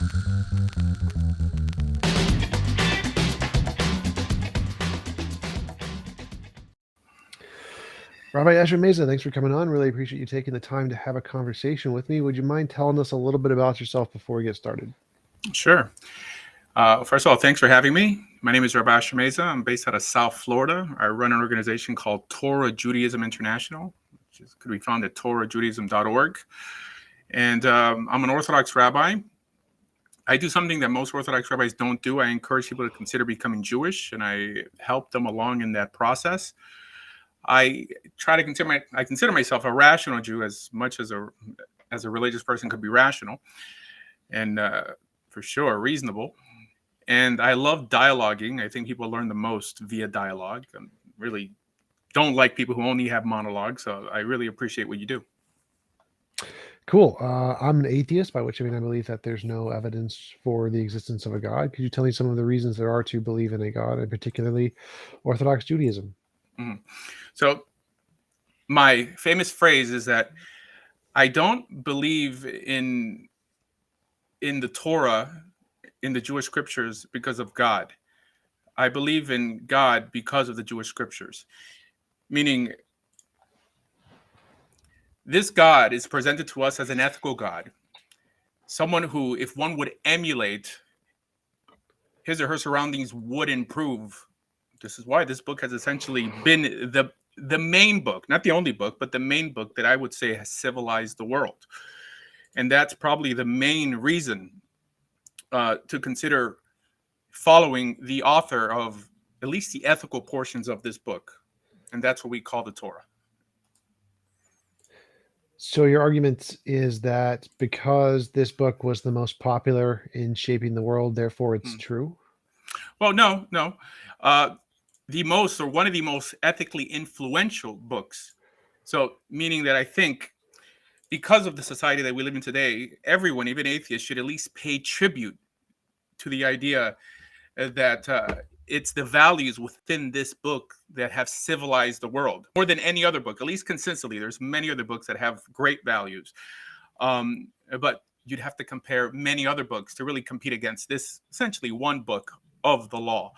Rabbi Meza, thanks for coming on. Really appreciate you taking the time to have a conversation with me. Would you mind telling us a little bit about yourself before we get started? Sure. First of all, thanks for having me. My name is Rabbi Meza. I'm based out of South Florida. I run an organization called Torah Judaism International, which could be found at torahjudaism.org. And I'm an Orthodox rabbi. I do something that most Orthodox rabbis don't do. I encourage people to consider becoming Jewish, and I help them along in that process. I consider myself a rational Jew as much as a religious person could be rational, and for sure reasonable. And I love dialoguing. I think people learn the most via dialogue. I really don't like people who only have monologues, so I really appreciate what you do. Cool. I'm an atheist, by which I mean I believe that there's no evidence for the existence of a God. Could you tell me some of the reasons there are to believe in a God, and particularly Orthodox Judaism? Mm-hmm. So my famous phrase is that I don't believe in the Torah, in the Jewish scriptures, because of God. I believe in God because of the Jewish scriptures. Meaning, this God is presented to us as an ethical God. Someone who, if one would emulate his or her surroundings, would improve. This is why this book has essentially been the main book, not the only book, but the main book that I would say has civilized the world. And that's probably the main reason to consider following the author of at least the ethical portions of this book. And that's what we call the Torah. So your argument is that because this book was the most popular in shaping the world, therefore it's true? Well, no. One of the most ethically influential books. So meaning that I think because of the society that we live in today, everyone, even atheists, should at least pay tribute to the idea that it's the values within this book that have civilized the world more than any other book, at least consistently. There's many other books that have great values. But you'd have to compare many other books to really compete against this essentially one book of the law.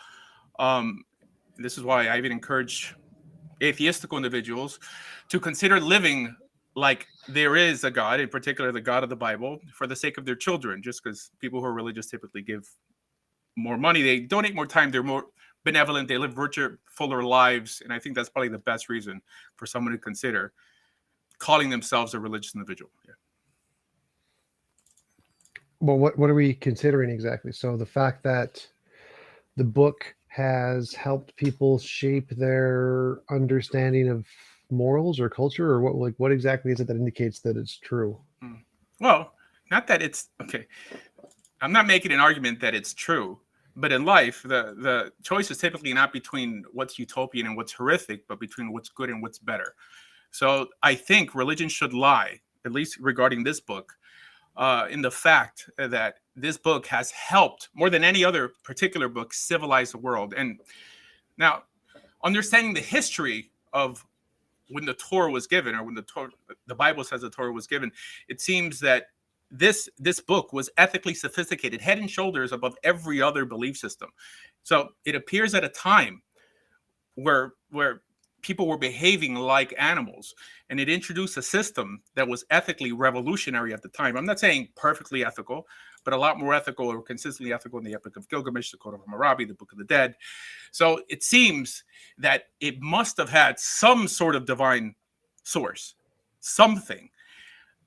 This is why I even encourage atheistical individuals to consider living like there is a God, in particular the God of the Bible, for the sake of their children. Just because people who are religious typically give more money, they donate more time, they're more benevolent, they live richer, fuller lives. And I think that's probably the best reason for someone to consider calling themselves a religious individual. Yeah. Well, what are we considering exactly? So the fact that the book has helped people shape their understanding of morals or culture, or what exactly is it that indicates that it's true? Well, not that it's okay. I'm not making an argument that it's true, but in life, the choice is typically not between what's utopian and what's horrific, but between what's good and what's better. So I think religion should lie, at least regarding this book, in the fact that this book has helped more than any other particular book civilize the world. And now, understanding the history of when the Torah was given, or when the Bible says the Torah was given, it seems that this book was ethically sophisticated, head and shoulders above every other belief system. So it appears at a time where people were behaving like animals, and it introduced a system that was ethically revolutionary at the time. I'm not saying perfectly ethical, but a lot more ethical, or consistently ethical, in the Epic of Gilgamesh, the Code of Hammurabi, the Book of the Dead. So it seems that it must have had some sort of divine source, something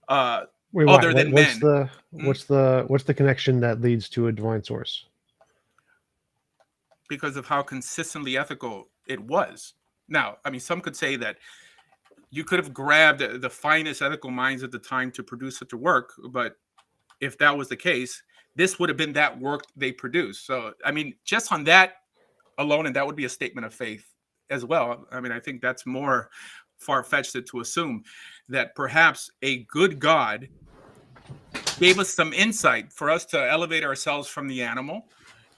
other than men. What's the connection that leads to a divine source? Because of how consistently ethical it was. Now, I mean, some could say that you could have grabbed the finest ethical minds at the time to produce such a work, but if that was the case, this would have been that work they produced. So, I mean, just on that alone, and that would be a statement of faith as well. I mean, I think that's more far-fetched to assume that perhaps a good God gave us some insight for us to elevate ourselves from the animal,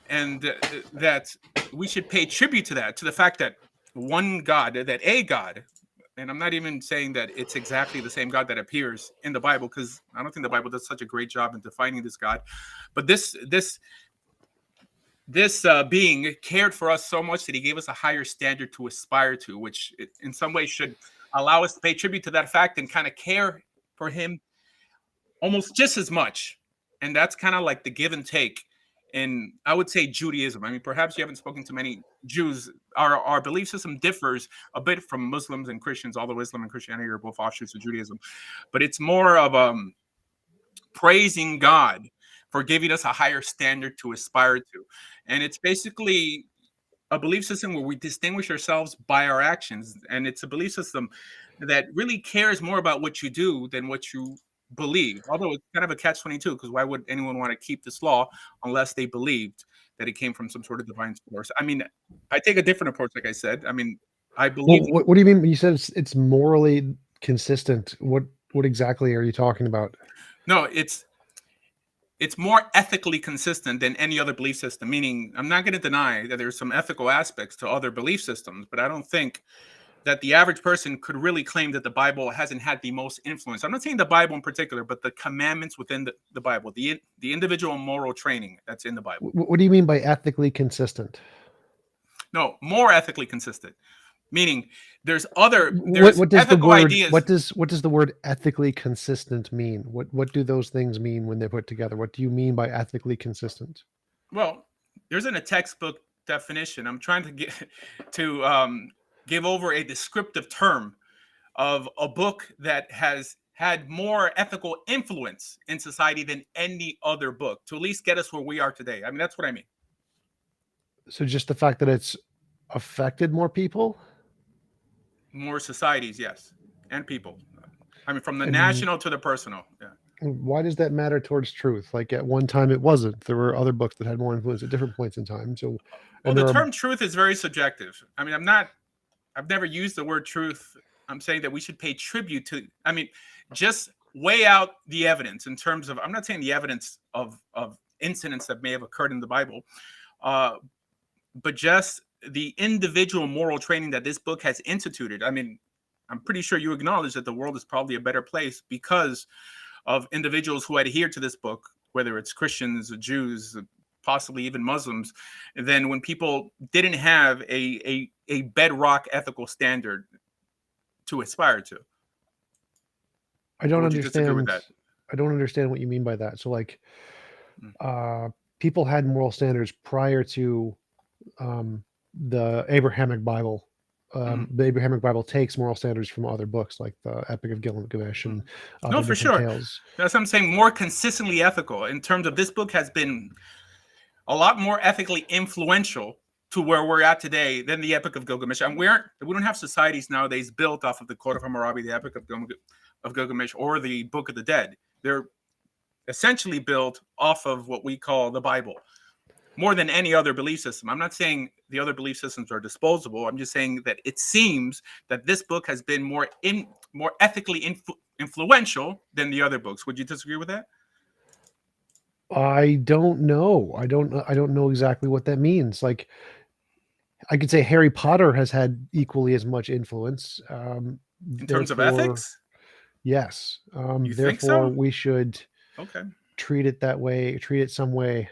and that we should pay tribute to that, to the fact that one God, that a God, and I'm not even saying that it's exactly the same God that appears in the Bible, because I don't think the Bible does such a great job in defining this God. But this being cared for us so much that he gave us a higher standard to aspire to, which in some ways should allow us to pay tribute to that fact and kind of care for him almost just as much. And that's kind of like the give and take in, I would say, Judaism. I mean, perhaps you haven't spoken to many Jews. Our belief system differs a bit from Muslims and Christians, although Islam and Christianity are both offshoots of Judaism. But it's more of praising God for giving us a higher standard to aspire to. And it's basically a belief system where we distinguish ourselves by our actions. And it's a belief system that really cares more about what you do than what you believe. Although it's kind of a catch-22, because why would anyone want to keep this law unless they believed that it came from some sort of divine source? I mean, I take a different approach, like I said. I mean, I believe. Well, what do you mean? You said it's morally consistent. What exactly are you talking about? No, it's more ethically consistent than any other belief system. Meaning, I'm not going to deny that there's some ethical aspects to other belief systems, but I don't think that the average person could really claim that the Bible hasn't had the most influence. I'm not saying the Bible in particular, but the commandments within the Bible, the individual moral training that's in the Bible. What do you mean by ethically consistent? No, more ethically consistent. Meaning there's what does ethical the word ideas. what does the word ethically consistent mean? What do those things mean when they're put together? What do you mean by ethically consistent? Well, there's in a textbook definition. I'm trying to get to give over a descriptive term of a book that has had more ethical influence in society than any other book, to at least get us where we are today. I mean, that's what I mean. So just the fact that it's affected more people? More societies, yes, and people. I mean, from the national to the personal. Yeah. Why does that matter towards truth? Like at one time it wasn't. There were other books that had more influence at different points in time. So, well, the term truth is very subjective. I mean, I've never used the word truth. I'm saying that we should pay tribute to, I mean, just weigh out the evidence in terms of, I'm not saying the evidence of incidents that may have occurred in the Bible, but just the individual moral training that this book has instituted. I mean, I'm pretty sure you acknowledge that the world is probably a better place because of individuals who adhere to this book, whether it's Christians, Jews, possibly even Muslims, than when people didn't have a bedrock ethical standard to aspire to. I don't understand that. I don't understand what you mean by that. So like people had moral standards prior to the Abrahamic Bible. The Abrahamic Bible takes moral standards from other books like the Epic of Gilgamesh and no, for sure. tales. That's what I'm saying. More consistently ethical in terms of this book has been a lot more ethically influential to where we're at today than the Epic of Gilgamesh. And we don't have societies nowadays built off of the Code of Hammurabi, the Epic of Gilgamesh, or the Book of the Dead. They're essentially built off of what we call the Bible, more than any other belief system. I'm not saying the other belief systems are disposable. I'm just saying that it seems that this book has been more ethically influential than the other books. Would you disagree with that? I don't know. I don't know exactly what that means. Like, I could say Harry Potter has had equally as much influence. In terms of ethics? Yes. You think so? We should treat it that way, treat it some way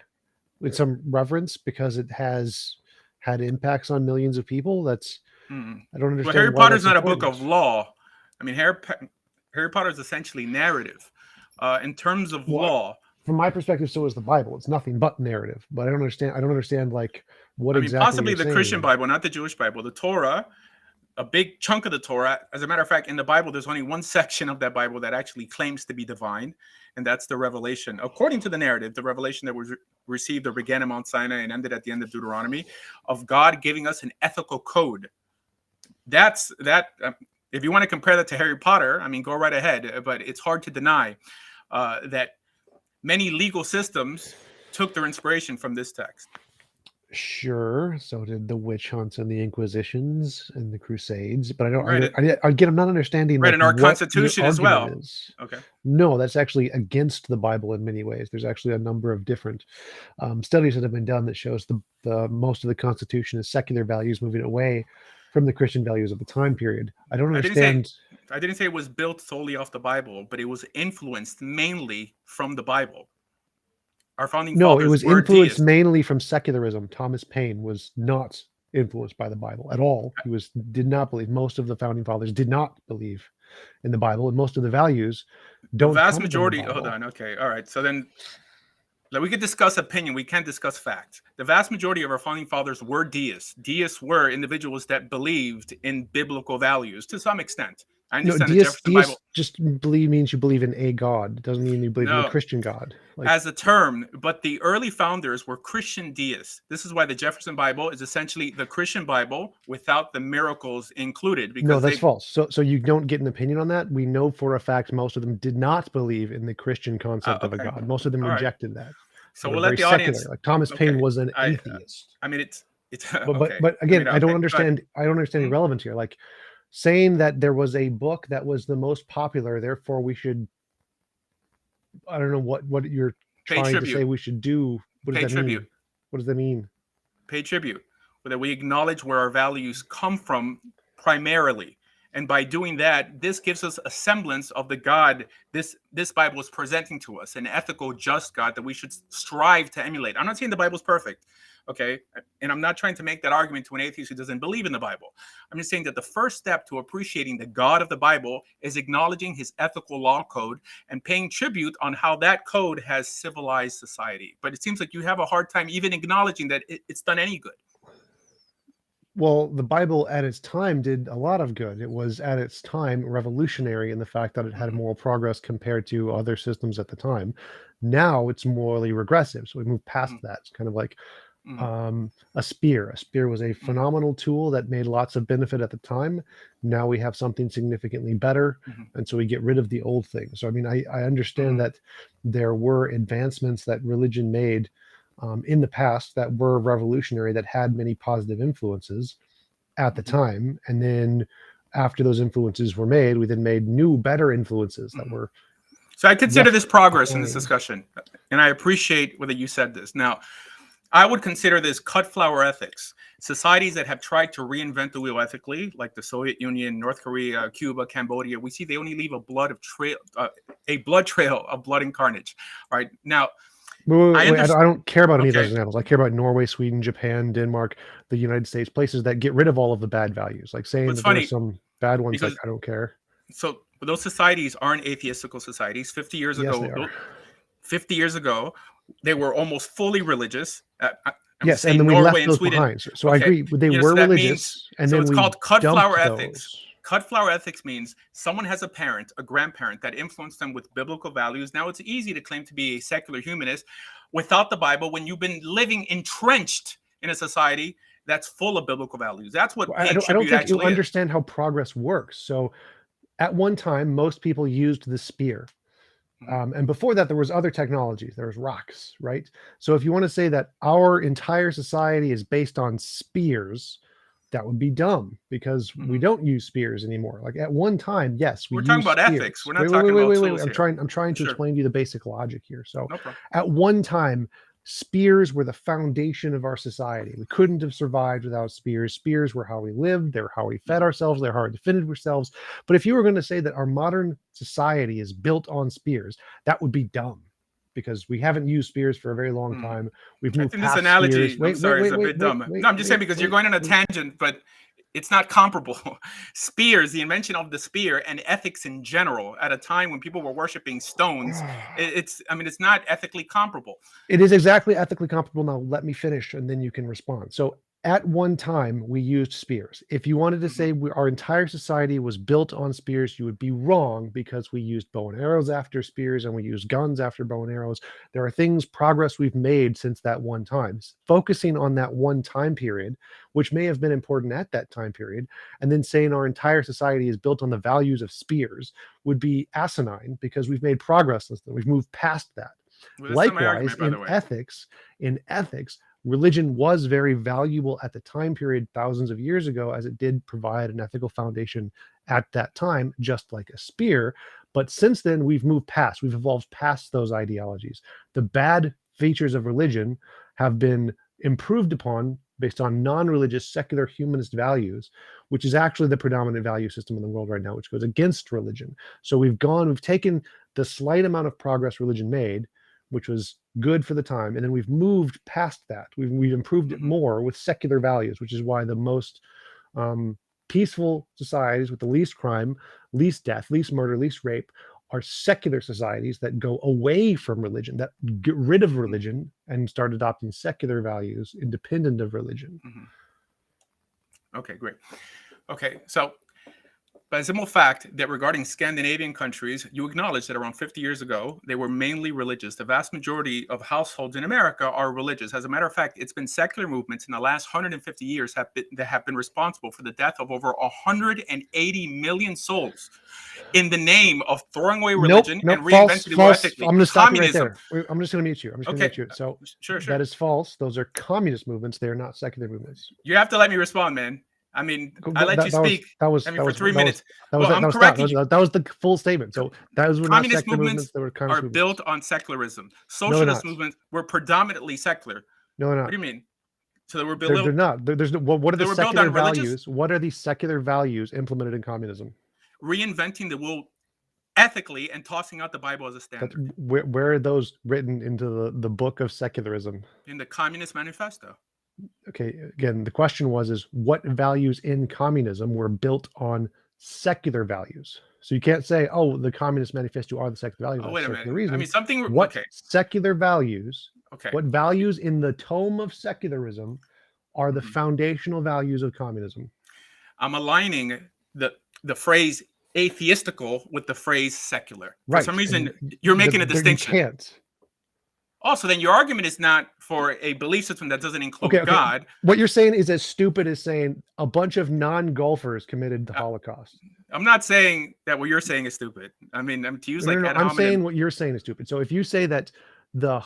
with some reverence because it has had impacts on millions of people. That's I don't understand. Well, Harry Potter's not a book of law. I mean, Harry Potter is essentially narrative. In terms of law, from my perspective, so is the Bible. It's nothing but narrative. But I don't understand like what exactly. Possibly the Christian Bible, not the Jewish Bible. The Torah, a big chunk of the Torah. As a matter of fact, in the Bible, there's only one section of that Bible that actually claims to be divine, and that's the Revelation. According to the narrative, the revelation that was received or began at Mount Sinai and ended at the end of Deuteronomy, of God giving us an ethical code. That's that. If you want to compare that to Harry Potter, I mean, go right ahead. But it's hard to deny that many legal systems took their inspiration from this text. Sure. So did the witch hunts and the Inquisitions and the Crusades. But I don't. Again, I'm not understanding. Right, and our Constitution as well. Okay. No, that's actually against the Bible in many ways. There's actually a number of different studies that have been done that shows the most of the Constitution is secular values moving away from the Christian values of the time period. I don't I didn't say understand. I didn't say it was built solely off the Bible, but it was influenced mainly from the Bible. Our founding No, it fathers was were influenced deists. mainly from secularism. Thomas Paine was not influenced by the Bible at all. He did not believe. Most of the founding fathers did not believe in the Bible, and most of the values The don't vast come from the majority. Bible. Hold on. Okay. All right. So then, like, we could discuss opinion. We can't discuss fact. The vast majority of our founding fathers were deists. Deists were individuals that believed in biblical values to some extent. I No, understand the Jefferson Bible. just believe means you believe in a God. It doesn't mean you believe in the No, Christian God. Like, as a term, but the early founders were Christian deists. This is why the Jefferson Bible is essentially the Christian Bible without the miracles included. no, Because that's they false. So you don't get an opinion on that. We know for a fact most of them did not believe in the Christian concept of a okay, God. Most of them all right. rejected that. So They were we'll let very the secular. audience. Like Thomas Paine Okay, was an atheist. I mean, it's But okay. again, I don't okay, understand. I don't understand the Mhm. relevance here. Like saying that there was a book that was the most popular, therefore we should. I don't know what you're Pay trying to say tribute. we should do. What does Pay that tribute. mean? What does that mean? Pay tribute. That we acknowledge where our values come from primarily. And by doing that, this gives us a semblance of the God this Bible is presenting to us, an ethical, just God that we should strive to emulate. I'm not saying the Bible's perfect, okay? And I'm not trying to make that argument to an atheist who doesn't believe in the Bible. I'm just saying that the first step to appreciating the God of the Bible is acknowledging his ethical law code and paying tribute on how that code has civilized society. But it seems like you have a hard time even acknowledging that it's done any good. Well, the Bible at its time did a lot of good. It was at its time revolutionary in the fact that it had moral progress compared to other systems at the time. Now it's morally regressive. So we moved past that. It's kind of like a spear. A spear was a phenomenal tool that made lots of benefit at the time. Now we have something significantly better. And so we get rid of the old thing. So, I mean, I understand that there were advancements that religion made in the past that were revolutionary, that had many positive influences at the time. And then after those influences were made, we then made new, better influences that were. So I consider this progress in this discussion. And I appreciate whether you said this. Now, I would consider this cut flower ethics. Societies that have tried to reinvent the wheel ethically, like the Soviet Union, North Korea, Cuba, Cambodia, we see they only leave a blood trail of blood and carnage. All right. Now, I don't care about any of those examples. I care about Norway, Sweden, Japan, Denmark, the United States, places that get rid of all of the bad values. Like saying that there are some bad ones, like I don't care. So those societies aren't atheistical societies. 50 years Yes, ago, they are. 50 years ago, they were almost fully religious. Yes, and then we left those behind. So I agree. They were religious, and then it's called cut flower ethics. Those. Cut flower ethics means someone has a parent, a grandparent that influenced them with biblical values. Now it's easy to claim to be a secular humanist without the Bible when you've been living entrenched in a society that's full of biblical values. That's what I don't think you understand how progress works. So at one time, most people used the spear. And before that, there was other technologies. There was rocks, right? So if you want to say that our entire society is based on spears, that would be dumb because we don't use spears anymore. Like at one time, yes, we're talking about spears. ethics. We're not talking about tools here. I'm trying to explain to you the basic logic here. So no problem. At one time, spears were the foundation of our society. We couldn't have survived without spears. Spears were how we lived. They're how we fed ourselves. They're how we defended ourselves. But if you were going to say that our modern society is built on spears, that would be dumb because we haven't used spears for a very long time. We've moved past this analogy. Spears. Is a bit dumb. No, I'm just saying because you're going on a tangent, but it's not comparable. Spears, the invention of the spear, and ethics in general at a time when people were worshiping stones, it's not ethically comparable. It is exactly ethically comparable. Now let me finish and then you can respond. So at one time we used spears. If you wanted to say our entire society was built on spears, you would be wrong because we used bow and arrows after spears and we used guns after bow and arrows. There are progress we've made since that one time. Focusing on that one time period, which may have been important at that time period, and then saying our entire society is built on the values of spears would be asinine because we've made progress since then. We've moved past that. Well, likewise, in ethics, religion was very valuable at the time period thousands of years ago, as it did provide an ethical foundation at that time, just like a spear. But since then, we've evolved past those ideologies. The bad features of religion have been improved upon based on non-religious, secular, humanist values, which is actually the predominant value system in the world right now, which goes against religion. So we've taken the slight amount of progress religion made, which was good for the time, and then we've moved past that. We've improved it more with secular values, which is why the most peaceful societies with the least crime, least death, least murder, least rape are secular societies that go away from religion, that get rid of religion and start adopting secular values independent of religion. Okay, great. Okay, so by simple fact that regarding Scandinavian countries, you acknowledge that around 50 years ago, they were mainly religious. The vast majority of households in America are religious. As a matter of fact, it's been secular movements in the last 150 years that have been responsible for the death of over 180 million souls in the name of throwing away religion and reinventing it ethically. I'm going to stop you right there. I'm just going to mute you. So sure. That is false. Those are communist movements. They are not secular movements. You have to let me respond, man. I mean, I let you speak. For 3 minutes. That was the full statement. So those were not secular movements. They were communist movements. Built on secularism. Socialist movements were predominantly secular. No, they're not. What do you mean? So they were built. They're not. There's no. What are the secular values? What are the secular values implemented in communism? Reinventing the world ethically and tossing out the Bible as a standard. Where are those written into the book of secularism? In the Communist Manifesto. Okay, again, the question is what values in communism were built on secular values? So you can't say, oh, the Communist Manifesto are the secular values. Oh, wait a minute. I mean, what secular values, what values in the tome of secularism are the foundational values of communism? I'm aligning the phrase atheistical with the phrase secular. Right. For some reason, you're making a distinction. You can't. Also, then your argument is not for a belief system that doesn't include God. What you're saying is as stupid as saying a bunch of non-golfers committed the Holocaust. I'm not saying that what you're saying is stupid. I mean, to use I'm saying what you're saying is stupid. So if you say that the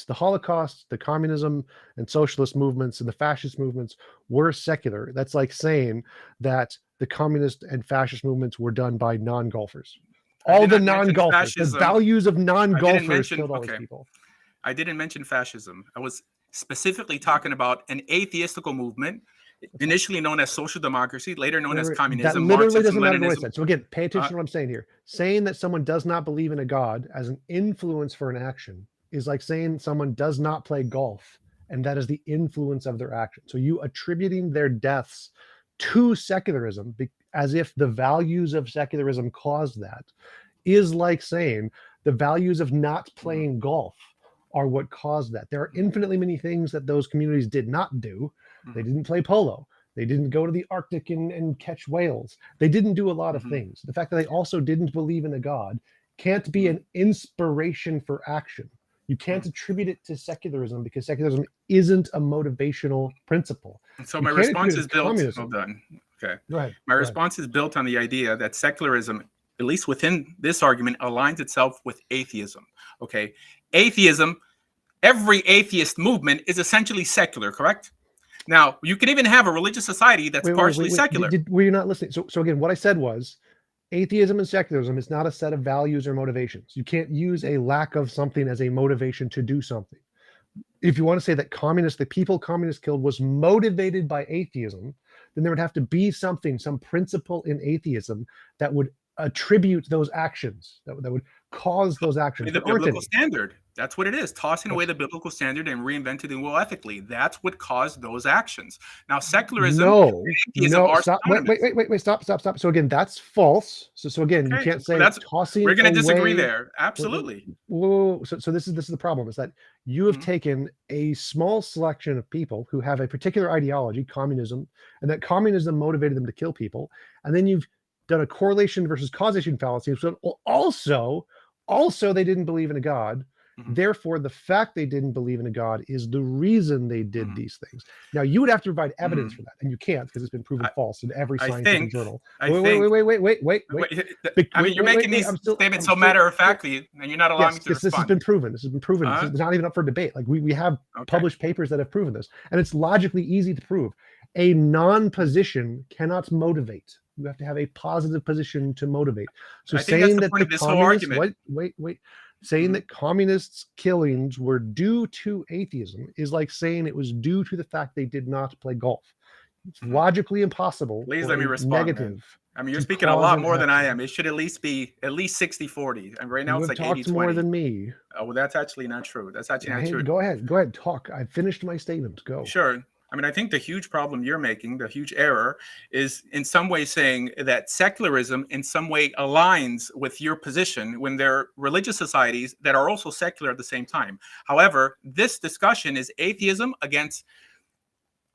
Holocaust, the communism and socialist movements and the fascist movements were secular, that's like saying that the communist and fascist movements were done by non-golfers. All the non-golfers, the values of non-golfers killed all these people. I didn't mention fascism. I was specifically talking about an atheistical movement, initially known as social democracy, later known as communism. That literally doesn't matter what I said. So again, pay attention to what I'm saying here. Saying that someone does not believe in a God as an influence for an action is like saying someone does not play golf, and that is the influence of their action. So you attributing their deaths to secularism as if the values of secularism caused that is like saying the values of not playing golf are what caused that. There are infinitely many things that those communities did not do. They didn't play polo. They didn't go to the Arctic and catch whales. They didn't do a lot of things. The fact that they also didn't believe in a God can't be an inspiration for action. You can't attribute it to secularism because secularism isn't a motivational principle. So my response is built. Hold on. Okay. Go ahead. My response is built on the idea that secularism, at least within this argument, aligns itself with atheism. Okay. Atheism, every atheist movement is essentially secular, correct? Now, you can even have a religious society that's partially secular. Were you not listening? So again, what I said was atheism and secularism is not a set of values or motivations. You can't use a lack of something as a motivation to do something. If you want to say that the people communists killed was motivated by atheism, then there would have to be something, some principle in atheism that would attribute those actions, that would cause those actions. The biblical standard. That's what it is. Tossing away the biblical standard and reinventing the will ethically. That's what caused those actions. Now, secularism. Stop. Wait, stop. So again, that's false. So again, you can't say tossing. We're going to disagree there. Absolutely. Whoa. So this is the problem, is that you have taken a small selection of people who have a particular ideology, communism, and that communism motivated them to kill people, and then you've done a correlation versus causation fallacy. So also they didn't believe in a God. Therefore, the fact they didn't believe in a God is the reason they did these things. Now, you would have to provide evidence for that, and you can't because it's been proven false in every scientific journal. Wait. I mean, you're making these statements so matter-of-factly, and you're not allowing me to respond. This has been proven. This is not even up for debate. Like we have published papers that have proven this, and it's logically easy to prove. A non-position cannot motivate. You have to have a positive position to motivate. So saying that the communists, Saying that communists' killings were due to atheism is like saying it was due to the fact they did not play golf. It's logically impossible Please for let me a respond, negative. man. I mean, you're to speaking a cause lot an more than I action. am. It should at least be 60-40. And right now You it's have like talked 80-20. more than me. Oh, well, that's actually not true. That's actually not Hey, true. go ahead, talk. I finished my statement. Go. Sure. I mean, I think the huge problem you're making, the huge error, is in some way saying that secularism in some way aligns with your position when there are religious societies that are also secular at the same time. However, this discussion is atheism against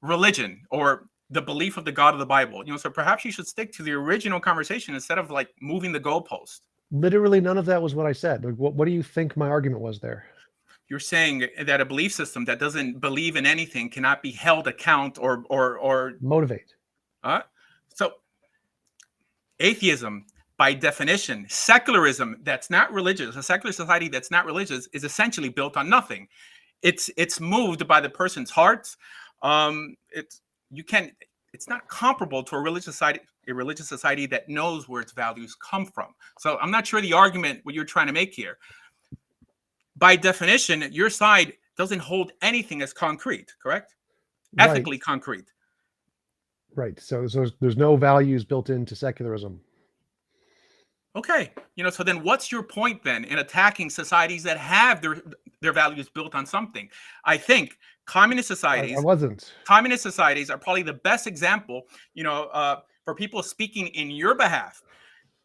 religion or the belief of the God of the Bible. So perhaps you should stick to the original conversation instead of like moving the goalpost. Literally none of that was what I said. Like, what do you think my argument was there? You're saying that a belief system that doesn't believe in anything cannot be held account or motivate. So atheism, by definition, secularism that's not religious, a secular society that's not religious, is essentially built on nothing. It's moved by the person's heart. It's not comparable to a religious society that knows where its values come from. So I'm not sure the argument what you're trying to make here. By definition, your side doesn't hold anything as concrete, correct? Right. Ethically concrete. Right. So there's no values built into secularism. Okay. So then what's your point then in attacking societies that have their values built on something? I think communist societies. I wasn't. Communist societies are probably the best example, for people speaking in your behalf.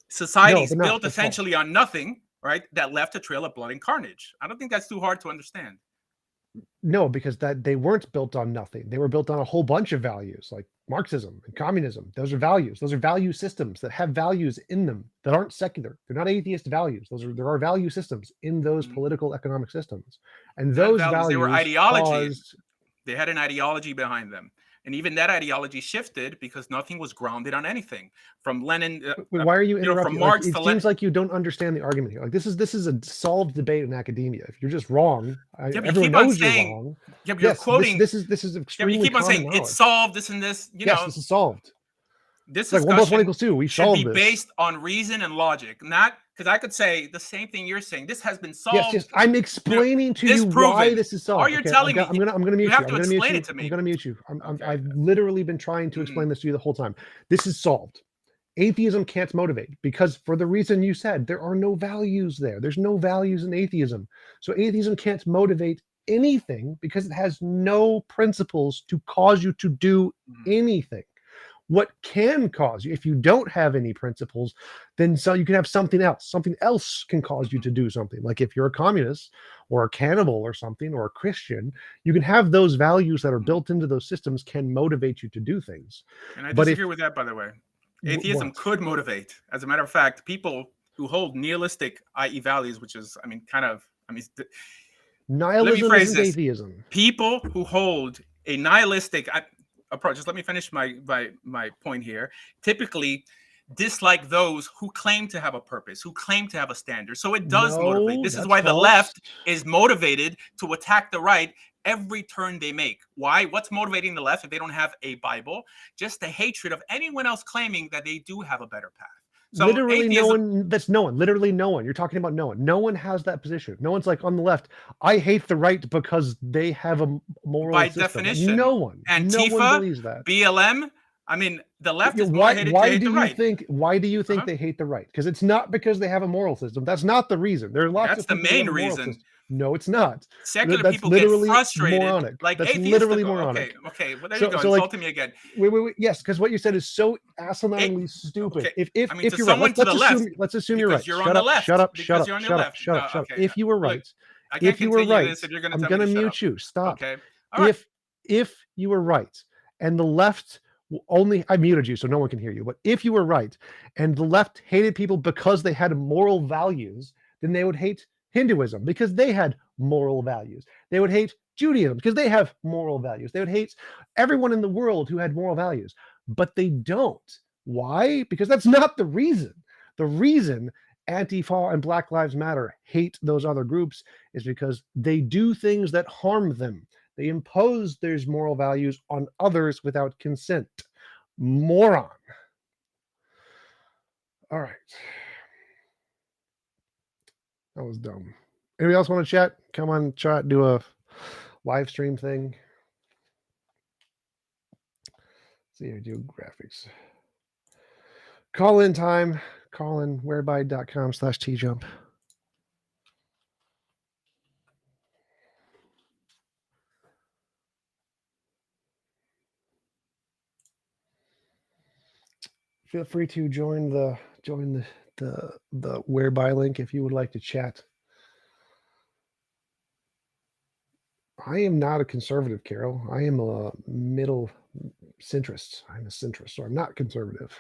Societies built essentially on nothing, right? That left a trail of blood and carnage. I don't think that's too hard to understand. No, because they weren't built on nothing. They were built on a whole bunch of values, like Marxism and communism. Those are values. Those are value systems that have values in them that aren't secular. They're not atheist values. there are value systems in those political economic systems, and those values they were ideologies. They had an ideology behind them. And even that ideology shifted because nothing was grounded on anything. From Lenin, why are you interrupting? From Marx it to seems like you don't understand the argument here. Like this is a solved debate in academia. If you're just wrong, everyone knows you're wrong. Yeah, but you're quoting. This is extremely you keep on saying knowledge. It's solved. This and this. Yes, this is solved. This is like 1 + 1 = 2. We solved this. Should be based on reason and logic, not because I could say the same thing you're saying. This has been solved. Yes. I'm explaining to you why this is solved. All you're telling me. I'm gonna mute you. You have to explain it to me. I'm gonna mute you. I've literally been trying to explain this to you the whole time. This is solved. Atheism can't motivate because for the reason you said, there are no values there. There's no values in atheism. So atheism can't motivate anything because it has no principles to cause you to do anything. What can cause you, if you don't have any principles, then you can have something else. Something else can cause you to do something. Like if you're a communist or a cannibal or something, or a Christian, you can have those values that are built into those systems can motivate you to do things. And I disagree with that, by the way. Atheism could motivate. As a matter of fact, people who hold nihilistic, i.e. values, which is, nihilism isn't atheism. People who hold a nihilistic approach, just let me finish my point here, typically dislike those who claim to have a purpose, who claim to have a standard. So it does motivate. This is why the left is motivated to attack the right every turn they make. Why? What's motivating the left if they don't have a Bible? Just the hatred of anyone else claiming that they do have a better path. So literally no one. That's no one. Literally no one. You're talking about no one. No one has that position. No one's like on the left, I hate the right because they have a moral by system. Definition. No one. Antifa, no one believes that. BLM. The left is more hated to hate the right. Why do you think they hate the right? Because it's not because they have a moral system. That's not the reason. There are lots of people. That's the main reason. No, it's not. Secular people get frustrated. Moronic. Like that's atheists literally moronic. Okay. Well, there you go. Insulting me again. Wait. Yes, because what you said is so asininely stupid. Okay. If you're right, let's assume you're right. You're on the left. Shut up. Okay. If you were right, I'm going to mute you. Stop. Okay. All right. If you were right, and the left I muted you so no one can hear you. But if you were right, and the left hated people because they had moral values, then they would hate Hinduism because they had moral values. They would hate Judaism because they have moral values. They would hate everyone in the world who had moral values, but they don't. Why? Because that's not the reason. The reason Antifa and Black Lives Matter hate those other groups is because they do things that harm them. They impose their moral values on others without consent. Moron. All right. That was dumb. Anybody else want to chat? Come on, chat, do a live stream thing. Let's see here, do graphics. Call in time. Call in whereby.com/tjump. Feel free to join the whereby link if you would like to chat. I am not a conservative, Carol. I am a middle centrist. I'm a centrist, so I'm not conservative.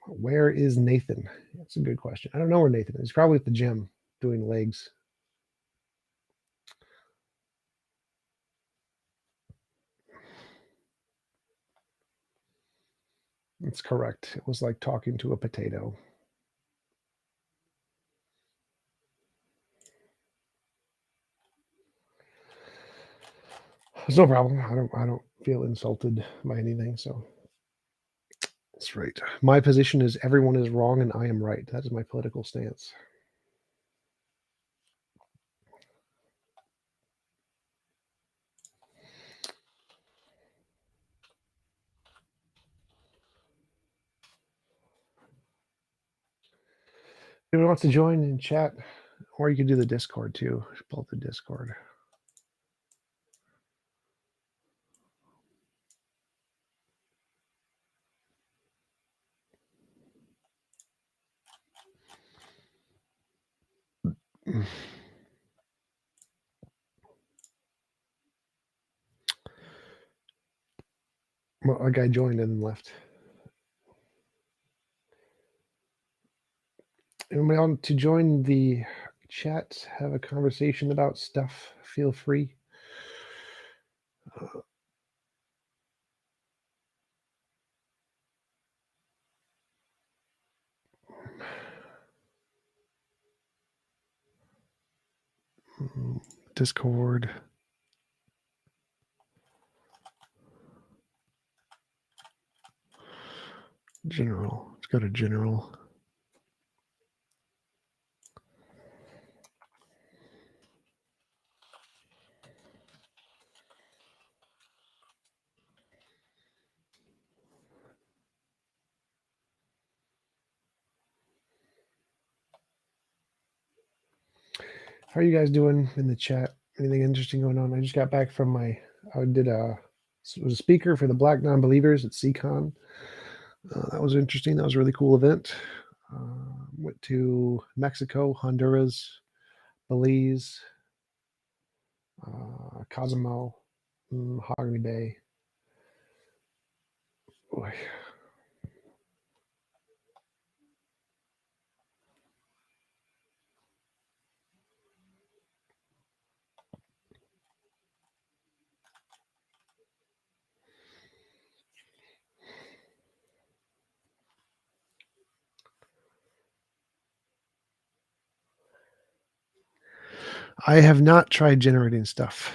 Where is Nathan? That's a good question. I don't know where Nathan is. He's probably at the gym doing legs. That's correct. It was like talking to a potato. It's no problem. I don't feel insulted by anything, so that's right. My position is everyone is wrong and I am right. That is my political stance. If anyone wants to join in chat, or you can do the Discord too. Pull up the Discord. Well, a guy joined and left. Anybody want to join the chat, have a conversation about stuff? Feel free. Discord. General. Let's go to general. How are you guys doing in the chat? Anything interesting going on? I just got back from I was a speaker for the Black Non-Believers at CCon. That was interesting. That was a really cool event. Went to Mexico, Honduras, Belize, Cozumel, Mahogany Bay. Boy. I have not tried generating stuff.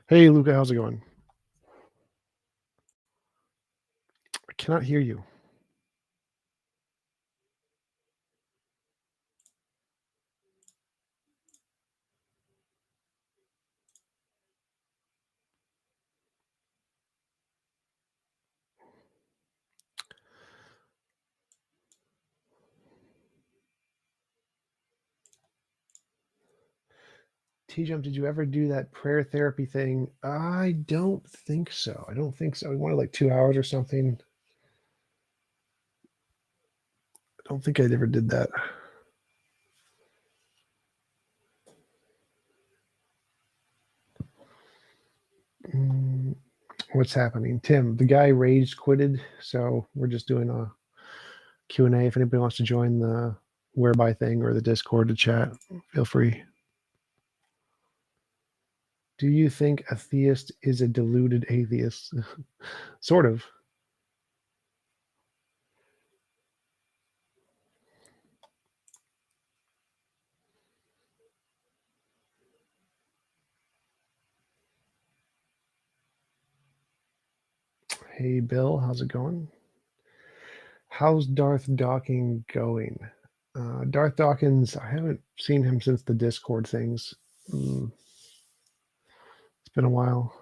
Hey, Luca, how's it going? I cannot hear you. T-Jump, did you ever do that prayer therapy thing? I don't think so. I don't think so. We wanted like 2 hours or something. I don't think I ever did that. What's happening? Tim, the guy rage quitted, so we're just doing a Q&A. If anybody wants to join the whereby thing or the Discord to chat, feel free. Do you think a theist is a deluded atheist? Sort of. Hey, Bill, how's it going? How's Darth Docking going? Darth Dawkins, I haven't seen him since the Discord things. It's been a while.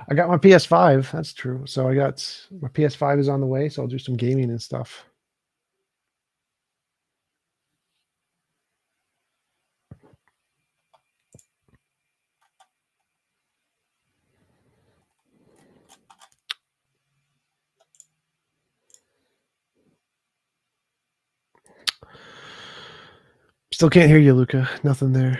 I got my PS5. That's true. So I got my PS5 is on the way, so I'll do some gaming and stuff. Still can't hear you, Luca. Nothing there.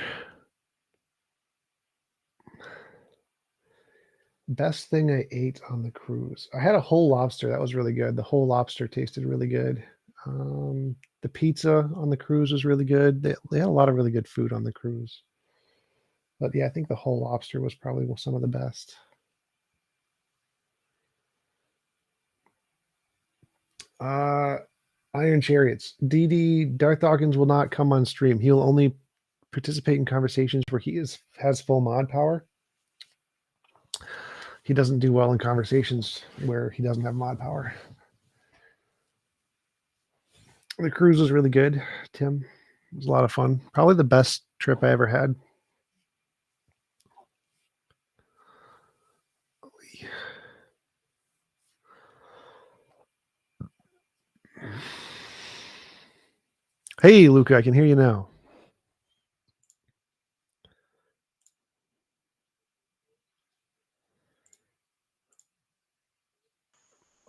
Best thing I ate on the cruise. I had a whole lobster. That was really good. The whole lobster tasted really good. The pizza on the cruise was really good. They had a lot of really good food on the cruise. But yeah, I think the whole lobster was probably some of the best. Iron Chariots. DD Darth Dawkins will not come on stream. He will only participate in conversations where he has full mod power. He doesn't do well in conversations where he doesn't have mod power. The cruise was really good, Tim. It was a lot of fun. Probably the best trip I ever had. Hey, Luca, I can hear you now.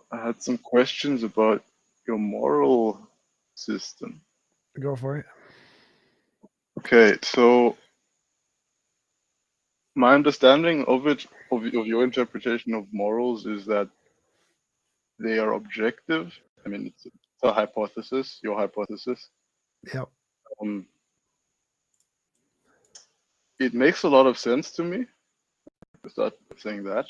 I had some questions about your moral system. Go for it. Okay, so my understanding of it, of your interpretation of morals, is that they are objective. I mean, it's a hypothesis, your hypothesis. Yep. It makes a lot of sense to me. To start saying that.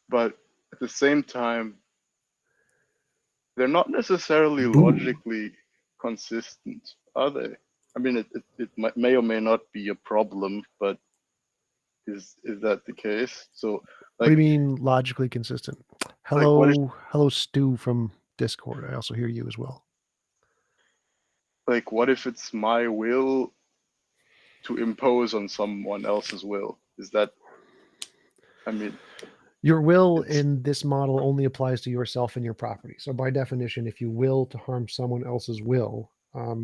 But at the same time, they're not necessarily logically consistent, are they? I mean, it may or may not be a problem, but is that the case? So, what do you mean logically consistent? Hello, hello, Stu from Discord. I also hear you as well. Like, what if it's my will to impose on someone else's will? Is that? I mean, your will in this model only applies to yourself and your property. So by definition, if you will to harm someone else's will,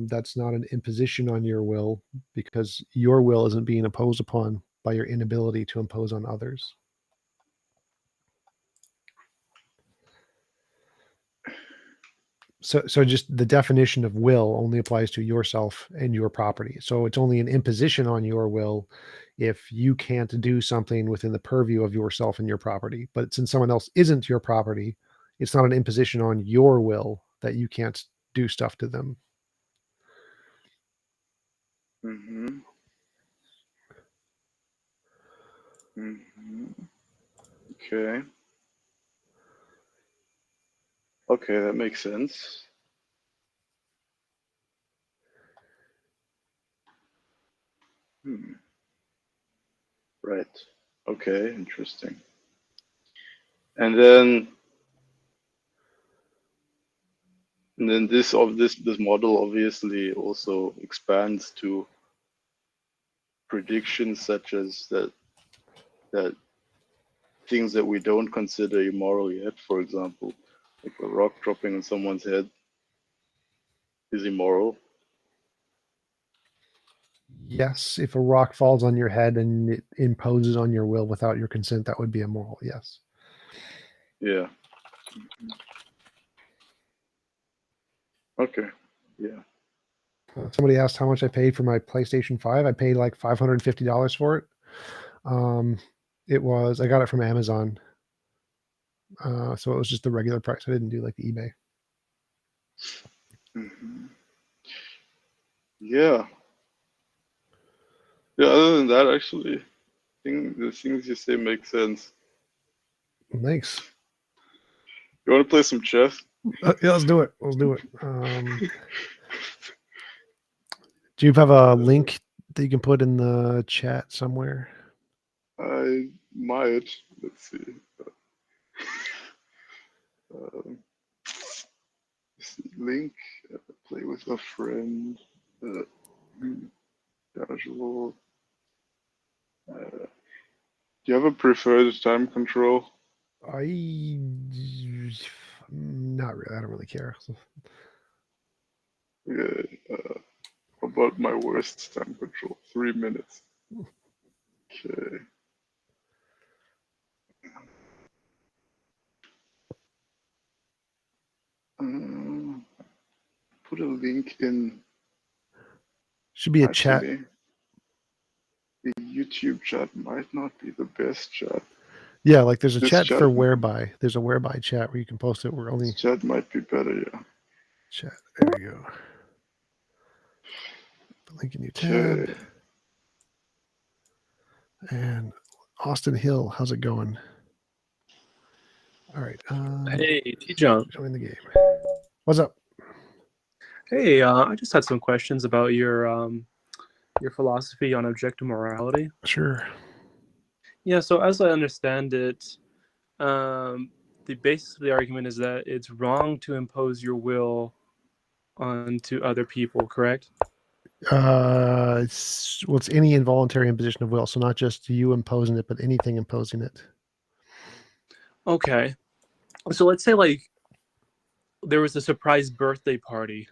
that's not an imposition on your will because your will isn't being imposed upon by your inability to impose on others. So just the definition of will only applies to yourself and your property. So it's only an imposition on your will if you can't do something within the purview of yourself and your property. But since someone else isn't your property, it's not an imposition on your will that you can't do stuff to them. Mm-hmm. Mm-hmm. Okay. Okay, that makes sense. Right. Okay, interesting. And then this model obviously also expands to predictions such as that things that we don't consider immoral yet, for example, like a rock dropping on someone's head is immoral. Yes, if a rock falls on your head and it imposes on your will without your consent, that would be immoral. Yes. Yeah. Okay. Yeah. Somebody asked how much I paid for my PlayStation 5. I paid like $550 for it. I got it from Amazon. So it was just the regular price. I didn't do like the eBay. Mm-hmm. Yeah. Yeah, other than that, actually, the things you say make sense. Thanks. You want to play some chess? Yeah, let's do it. Do you have a link that you can put in the chat somewhere? I might. Let's see. Link, play with a friend, casual. Do you have a preferred time control? Not really. I don't really care. Yeah. How about my worst time control? 3 minutes. Okay. Put a link in. Should be a chat. Actually, the YouTube chat might not be the best chat. Yeah, like there's a This chat chat- for whereby. There's a whereby chat where you can post it. We're only This chat might be better, yeah. chat. There we go. The link in your tab. Okay. And Austin Hill, how's it going? All right. Hey, T-Jump. Join the game. What's up? Hey, I just had some questions about your philosophy on objective morality. Sure. Yeah, so as I understand it, the basis of the argument is that it's wrong to impose your will onto other people, correct? It's any involuntary imposition of will, so not just you imposing it, but anything imposing it. Okay. So let's say like there was a surprise birthday party,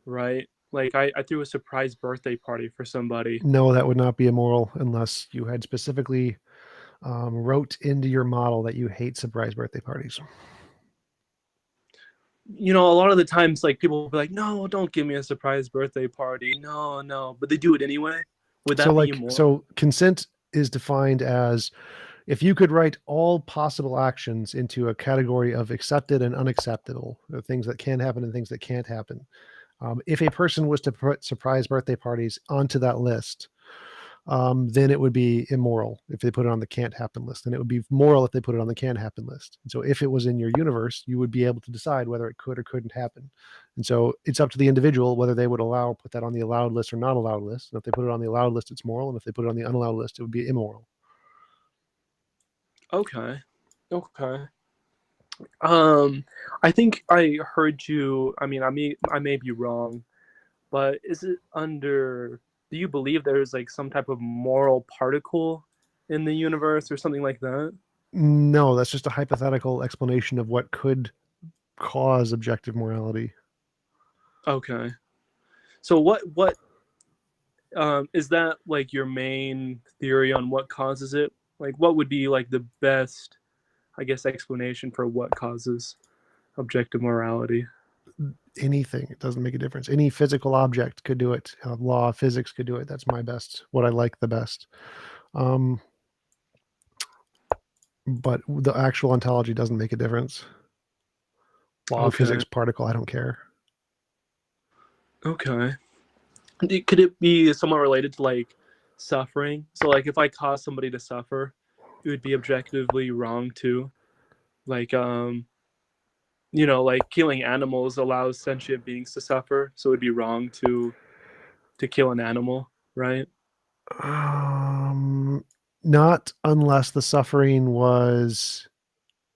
right? Like I threw a surprise birthday party for somebody. No, that would not be immoral unless you had specifically wrote into your model that you hate surprise birthday parties. You know, a lot of the times like people will be like, no, don't give me a surprise birthday party. No, but they do it anyway. Would that So be like, immoral? so consent is defined as if you could write all possible actions into a category of accepted and unacceptable, things that can happen and things that can't happen. If a person was to put surprise birthday parties onto that list, then it would be immoral if they put it on the can't happen list, and it would be moral if they put it on the can happen list. And so if it was in your universe, you would be able to decide whether it could or couldn't happen. And so it's up to the individual whether they would put that on the allowed list or not allowed list. And if they put it on the allowed list, it's moral. And if they put it on the unallowed list, it would be immoral. Okay. I think I heard you. I mean, I may be wrong, but is it under? Do you believe there's like some type of moral particle in the universe or something like that? No, that's just a hypothetical explanation of what could cause objective morality. Okay. So what is that like your main theory on what causes it? Like what would be like the best, I guess, explanation for what causes objective morality? Anything, it doesn't make a difference. Any physical object could do it. Law of physics could do it. That's my best, what I like the best. But the actual ontology doesn't make a difference. Law of physics, particle, I don't care. Okay. Could it be somewhat related to like suffering? So like if I cause somebody to suffer, it would be objectively wrong too. Like you know, like killing animals allows sentient beings to suffer, so it'd be wrong to kill an animal, right? Not unless the suffering was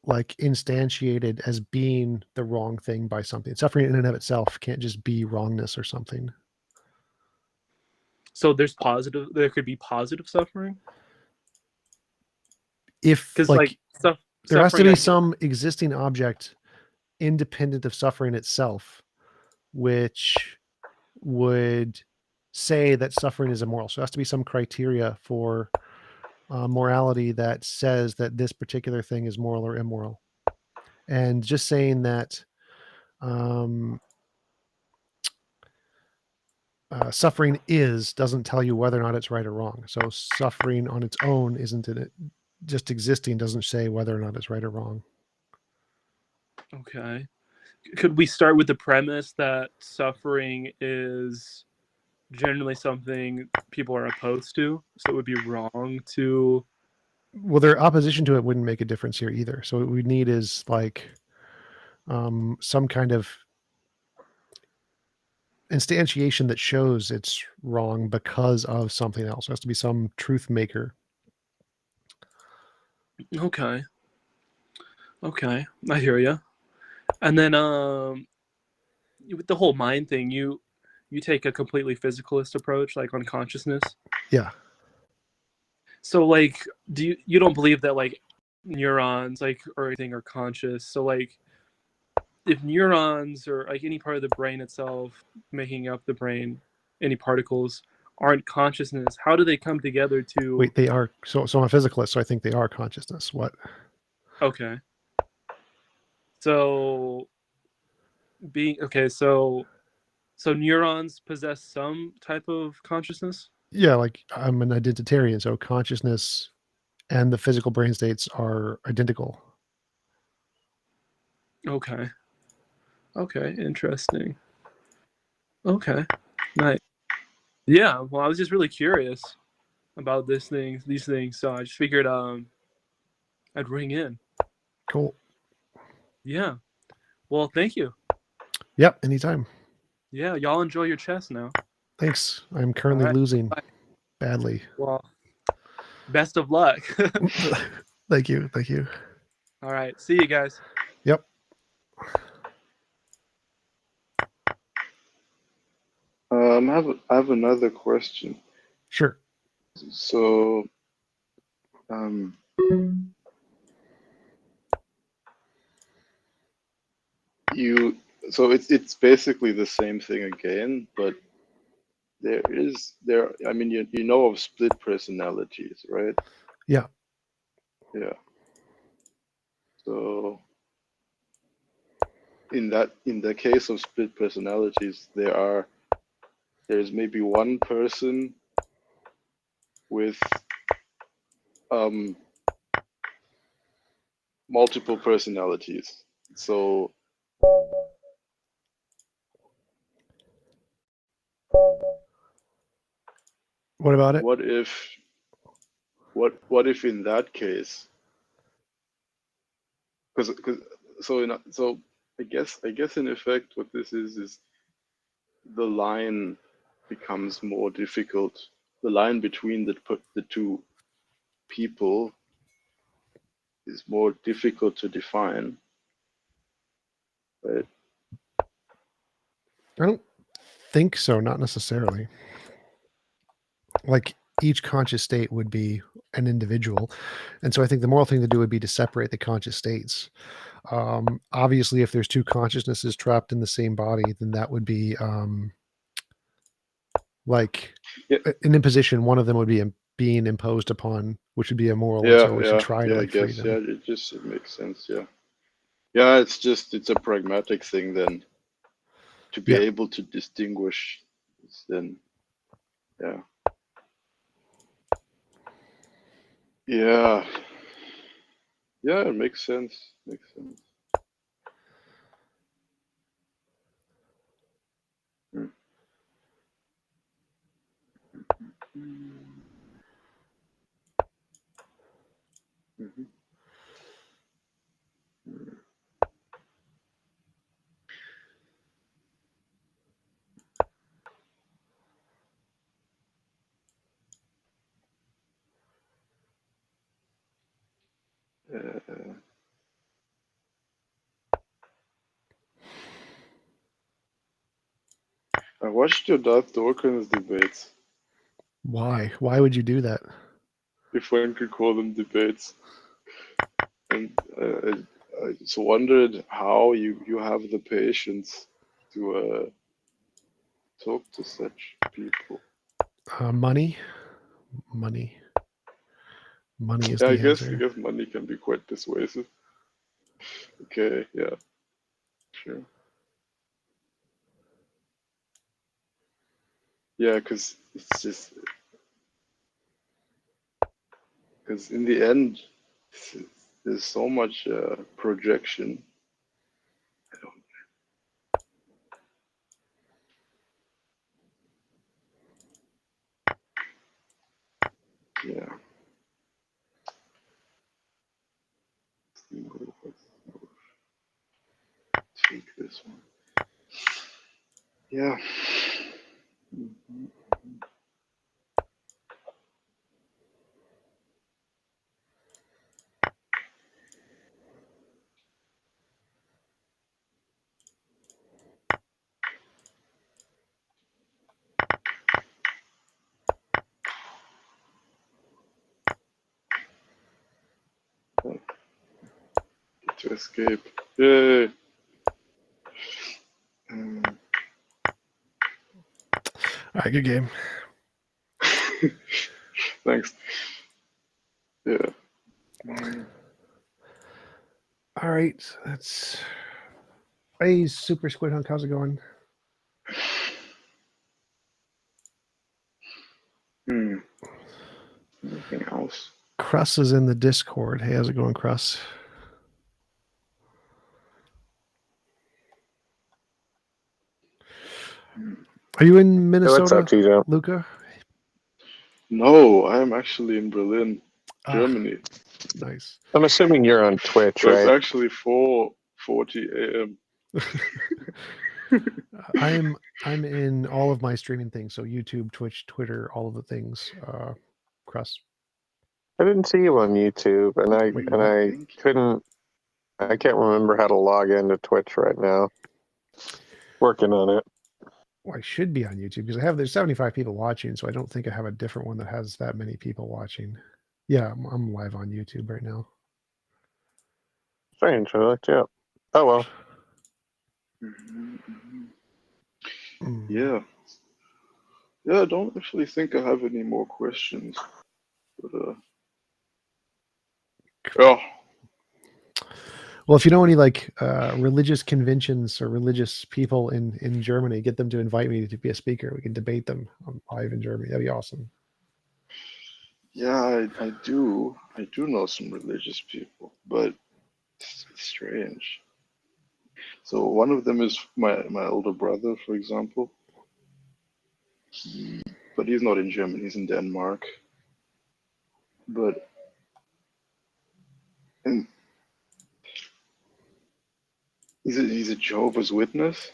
like instantiated as being the wrong thing by something. Suffering in and of itself can't just be wrongness or something. So there could be positive suffering. If like there has to be some existing object independent of suffering itself, which would say that suffering is immoral. So there has to be some criteria for morality that says that this particular thing is moral or immoral. And just saying that suffering doesn't tell you whether or not it's right or wrong. So suffering on its own isn't in it. Just existing doesn't say whether or not it's right or wrong. Okay. Could we start with the premise that suffering is generally something people are opposed to? So it would be wrong to... Well, their opposition to it wouldn't make a difference here either. So what we need is like some kind of instantiation that shows it's wrong because of something else. There has to be some truth maker. Okay. Okay, I hear you. And then with the whole mind thing, you take a completely physicalist approach, like on consciousness. Yeah. So like, you don't believe that like neurons like or anything are conscious? So like, if neurons or like any part of the brain itself making up the brain, any particles aren't consciousness, how do they come together to? Wait, they are. So I'm a physicalist, so I think they are consciousness. What? Okay. So so neurons possess some type of consciousness? Yeah, like I'm an identitarian, so consciousness and the physical brain states are identical. Okay. Okay, interesting. Okay. Nice. Yeah, well I was just really curious about these things, so I just figured I'd ring in. Cool. Yeah. Well, thank you. Yep, anytime. Yeah, y'all enjoy your chess now. Thanks. I'm currently All right. losing Bye. badly. Well, best of luck. Thank you. Thank you. All right. See you guys. Yep. I have another question. Sure. So, it's basically the same thing again, but I mean you know of split personalities, right? Yeah. Yeah. So in the case of split personalities, there's maybe one person with multiple personalities. So What about it? what if in that case, because so I guess in effect what this is the line becomes more difficult. The line between the two people is more difficult to define, right? I don't think so, not necessarily. Like each conscious state would be an individual. And so I think the moral thing to do would be to separate the conscious states. Obviously, if there's two consciousnesses trapped in the same body, then that would be like Yeah. an imposition. One of them would be being imposed upon, which would be immoral. And Yeah, so we should try to I like free guess, them. yeah, it makes sense, yeah. Yeah, it's a pragmatic thing then, to be Yeah. able to distinguish then, yeah. Yeah. Yeah, it makes sense. Makes sense. Hmm. Mhm. Uh, I watched your Dawkins debates, Why? Why would you do that? if one could call them debates. And I just wondered how you have the patience to talk to such people. Money. Money is Yeah, I the guess answer. money can be quite persuasive. Okay, yeah, sure. Yeah, because in the end, there's so much projection. I don't. Yeah. Take this one. Yeah. Mhm. Get to escape. Yay! Mm. All right, good game. Thanks. Yeah. Mm. All right, that's. Hey, Super Squid Hunk, how's it going? Hmm. Anything else? Cruss is in the Discord. Hey, how's it going, Cruss? Hmm. Are you in Hey, what's Minnesota, up, TJ? Luca? No, I'm actually in Berlin, Germany. Nice. I'm assuming you're on Twitch, So it's right? actually 4:40 a.m. I'm in all of my streaming things, so YouTube, Twitch, Twitter, all of the things. Cruss. I didn't see you on YouTube, and Wait, I what? Thank you. couldn't. I can't remember how to log into Twitch right now. Working on it. Well, I should be on YouTube because there's 75 people watching, so I don't think I have a different one that has that many people watching. Yeah, I'm live on YouTube right now. Strange. I looked you up. Oh well. Mhm, mhm. Mm. Yeah. Yeah, I don't actually think I have any more questions. But yeah. Well, if you know any like religious conventions or religious people in Germany, get them to invite me to be a speaker. We can debate them live in Germany. That'd be awesome. Yeah, I do. I do know some religious people, but it's strange. So one of them is my older brother, for example. But he's not in Germany, he's in Denmark. But and he's a Jehovah's Witness,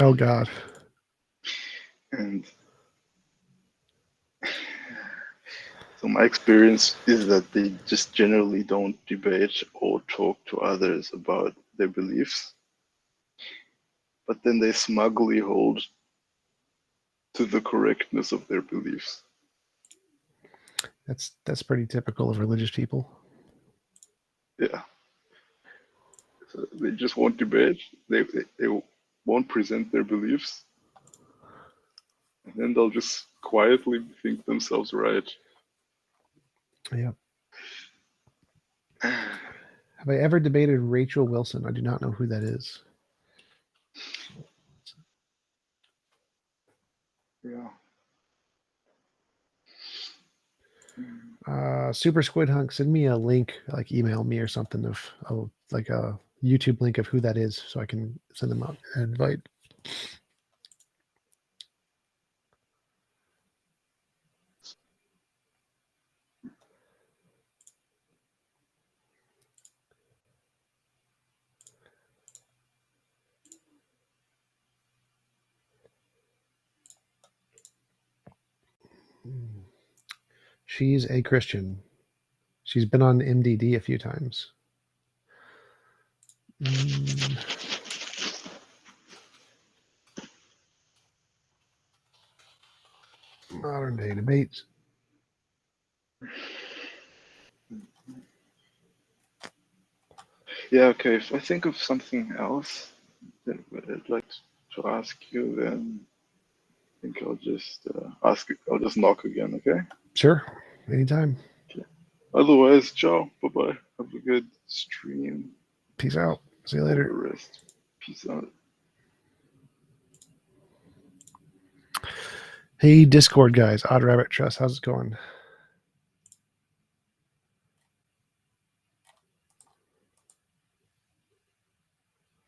Oh God. and so my experience is that they just generally don't debate or talk to others about their beliefs, but then they smugly hold to the correctness of their beliefs. That's pretty typical of religious people. Yeah. So they just won't debate. They won't present their beliefs, and then they'll just quietly think themselves right. Yep. Have I ever debated Rachel Wilson? I do not know who that is. Yeah. Super Squid Hunk, send me a link, like email me or something of like a YouTube link of who that is, so I can send them out an invite. She's a Christian. She's been on MDD a few times. Modern day debates. Yeah, okay. If I think of something else that I'd like to ask you, then I think I'll just ask. I'll just knock again, okay? Sure, anytime. Okay. Otherwise, ciao. Bye bye. Have a good stream. Peace out. See you All later. the rest. Peace out. Hey, Discord guys, Odd Rabbit Trust, how's it going?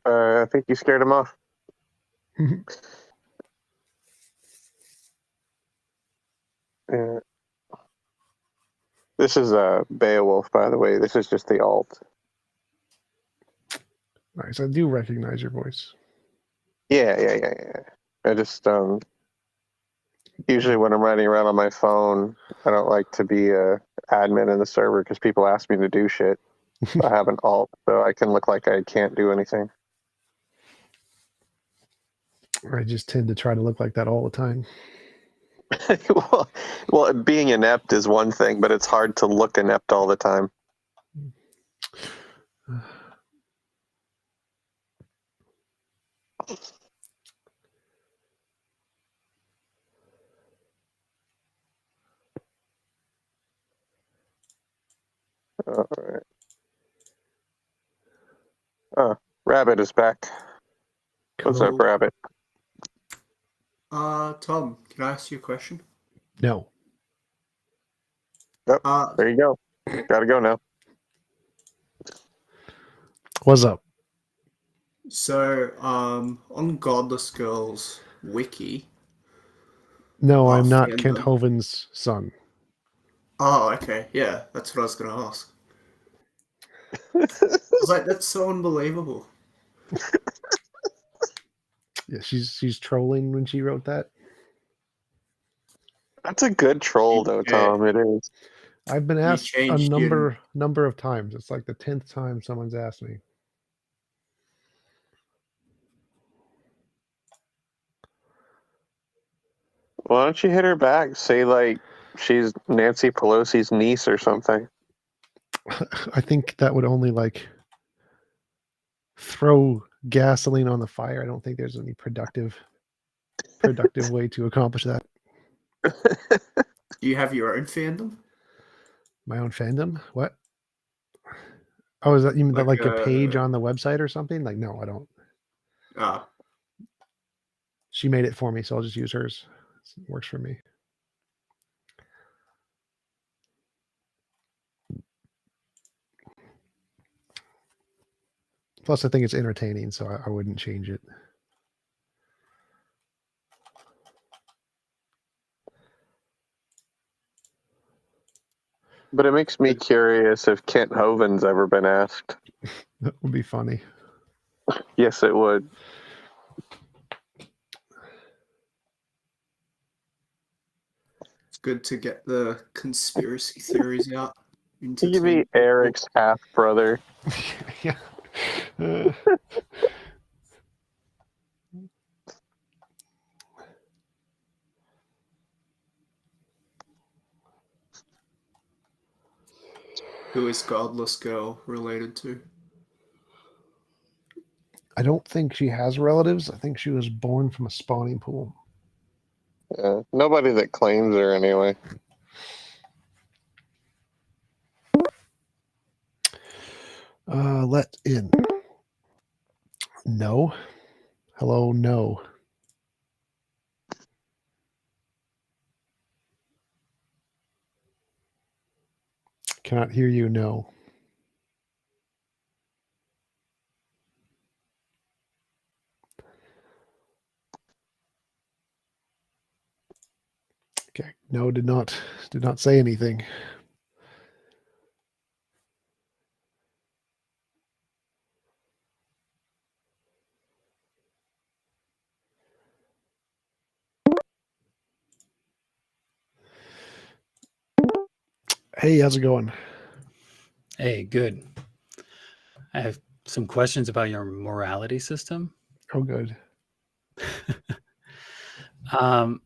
I think you scared him off. Yeah. This is Beowulf, by the way. This is just the alt. Nice, I do recognize your voice. Yeah. I just Usually when I'm running around on my phone, I don't like to be a admin in the server because people ask me to do shit. So I have an alt, so I can look like I can't do anything. I just tend to try to look like that all the time. well, being inept is one thing, but it's hard to look inept all the time. All right. Oh, Rabbit is back. What's up, Cool. Rabbit? Tom, can I ask you a question? No. Yep. Uh, There you go. Gotta go now. What's up? so, on Godless Girls wiki. No, I'm not Fandom. Kent Hovind's son. Oh, okay. Yeah, that's what I was going to ask. I was like, that's so unbelievable. Yeah, she's trolling when she wrote that. That's a good troll, though, Yeah. Tom. It is. I've been You asked a changed your- number of times. It's like the 10th time someone's asked me. Why don't you hit her back? Say, like, she's Nancy Pelosi's niece or something. I think that would only like throw gasoline on the fire. I don't think there's any productive way to accomplish that. Do you have your own fandom? My own fandom? What? Oh, is that you mean that like a page Like, on the website or something? Like, no, I don't. Ah, She made it for me, so I'll just use hers. It works for me. Plus, I think it's entertaining, so I wouldn't change it. But it makes me curious if Kent Hovind's ever been asked. That would be funny. Yes, it would. it's good to get the conspiracy theories out. Into He could be Eric's half brother. Yeah. Who is Godless Girl related to? I don't think she has relatives. I think she was born from a spawning pool. Nobody that claims her, anyway. Let in. No. Hello, no. Cannot hear you, no. Okay, no, did not say anything. Hey, how's it going? Hey, good. I have some questions about your morality system. Oh, good. I'm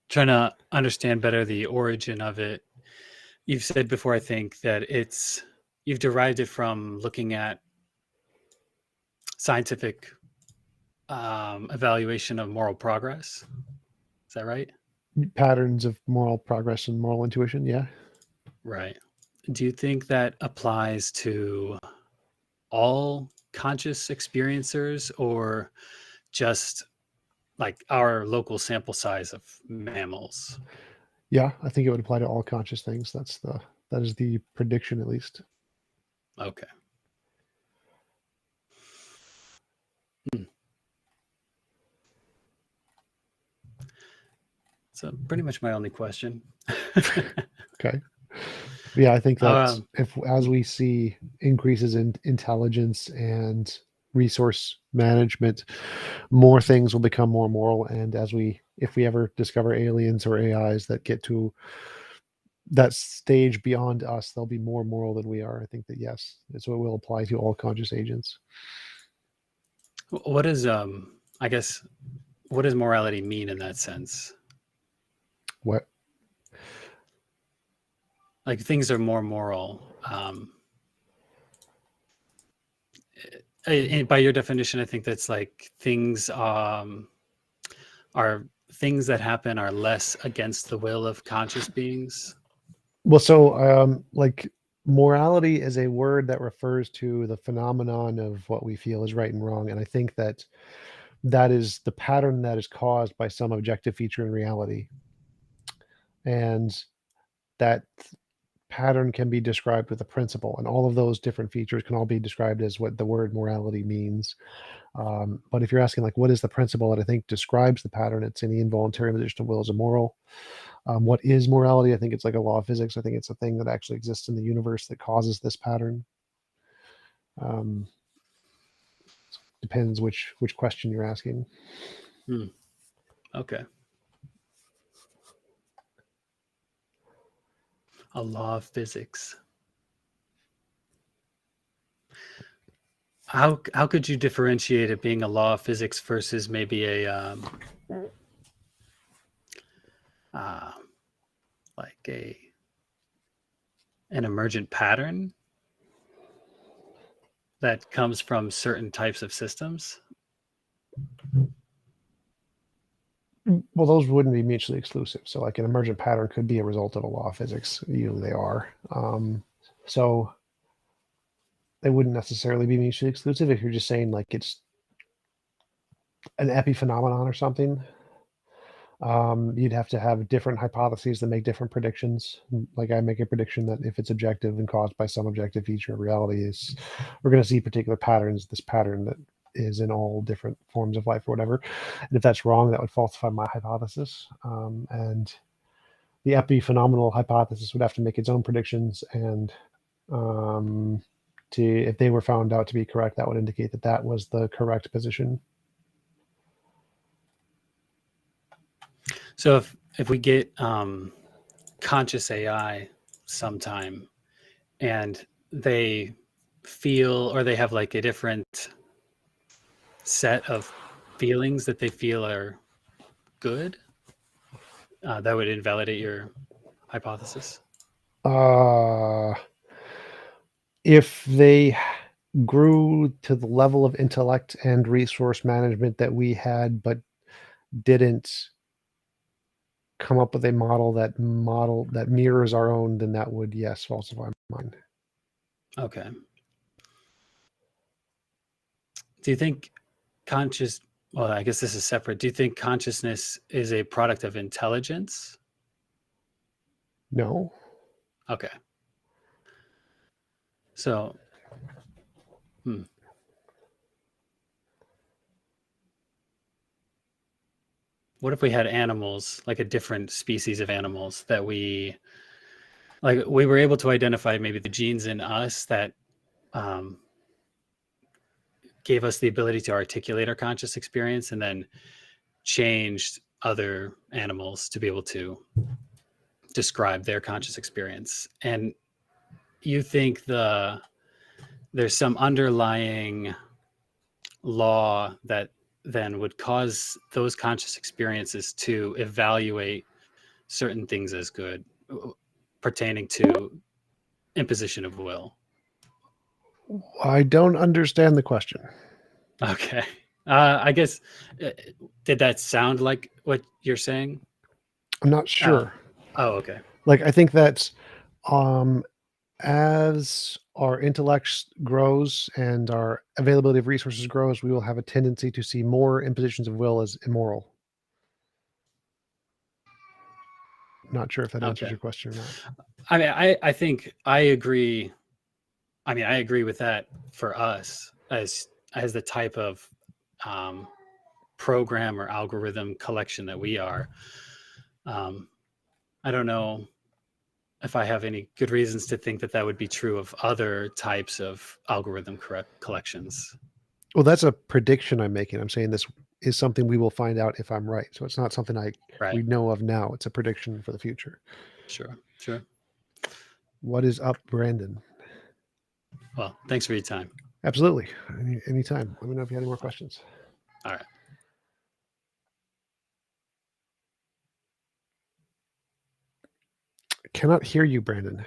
trying to understand better the origin of it. You've said before, I think, that you've derived it from looking at scientific evaluation of moral progress. Is that right? Patterns of moral progress and moral intuition, yeah. Right. Do you think that applies to all conscious experiencers or just like our local sample size of mammals? Yeah, I think it would apply to all conscious things. That is the prediction, at least. Okay. So pretty much my only question. Okay. Yeah, I think that Um, as we see increases in intelligence and resource management, more things will become more moral. And as we if we ever discover aliens or AIs that get to that stage beyond us, they'll be more moral than we are. I think that yes, so it will apply to all conscious agents. What is I guess what does morality mean in that sense? What? Like things are more moral. By your definition, I think that's like things are things that happen are less against the will of conscious beings. Well, so like morality is a word that refers to the phenomenon of what we feel is right and wrong, and I think that that is the pattern that is caused by some objective feature in reality, and that pattern can be described with a principle, and all of those different features can all be described as what the word morality means. But if you're asking like what is the principle that I think describes the pattern, it's any involuntary imposition of will is immoral. What is morality? I think it's like a law of physics. I think it's a thing that actually exists in the universe that causes this pattern. Depends which question you're asking. Okay. A law of physics. How could you differentiate it being a law of physics versus maybe a like an emergent pattern that comes from certain types of systems? Well, those wouldn't be mutually exclusive. So like an emergent pattern could be a result of a law of physics. Usually they are. So they wouldn't necessarily be mutually exclusive if you're just saying like it's an epiphenomenon or something. You'd have to have different hypotheses that make different predictions. Like I make a prediction that if it's objective and caused by some objective feature of reality, is we're going to see particular patterns. This pattern that is in all different forms of life or whatever. And if that's wrong, that would falsify my hypothesis. And the epiphenomenal hypothesis would have to make its own predictions, and if they were found out to be correct, that would indicate that that was the correct position. So if we get conscious AI sometime and they feel, or they have like a different set of feelings that they feel are good, that would invalidate your hypothesis? If they grew to the level of intellect and resource management that we had, but didn't come up with a model that mirrors our own, then that would, yes, falsify mine. Okay. Do you think well, I guess this is separate. Do you think consciousness is a product of intelligence? No. Okay. So, what if we had animals, like a different species of animals that we were able to identify maybe the genes in us that gave us the ability to articulate our conscious experience, and then changed other animals to be able to describe their conscious experience? And you think there's some underlying law that then would cause those conscious experiences to evaluate certain things as good pertaining to imposition of will? I don't understand the question. Okay. I guess, did that sound like what you're saying? I'm not sure. Oh, okay. Like, I think that as our intellect grows and our availability of resources grows, we will have a tendency to see more impositions of will as immoral. Not sure if that answers your question or not. I mean, I think I agree. I mean, I agree with that for us as the type of program or algorithm collection that we are. I don't know if I have any good reasons to think that that would be true of other types of algorithm collections. Well, that's a prediction I'm making. I'm saying this is something we will find out if I'm right. So it's not something we Right. know of now. It's a prediction for the future. Sure. Sure. What is up, Brandon? Well, thanks for your time. Absolutely. Anytime. Let me know if you have any more questions. All right. Cannot hear you, Brandon.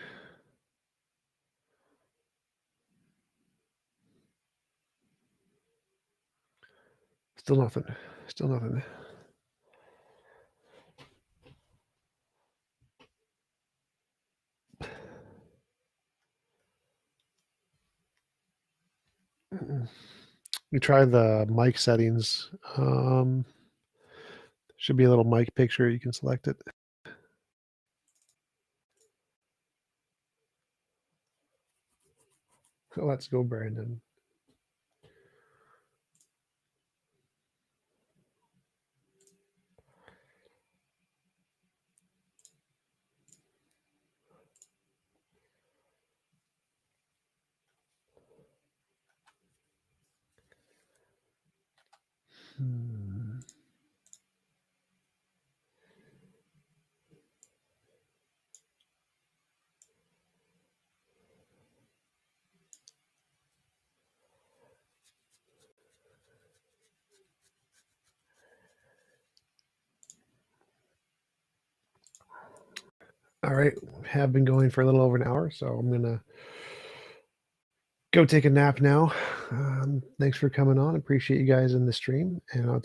Still nothing. Still nothing. You try the mic settings. Should be a little mic picture. You can select it. So let's go, Brandon. All right, have been going for a little over an hour, so I'm gonna go take a nap now. Thanks for coming on. Appreciate you guys in the stream, and I'll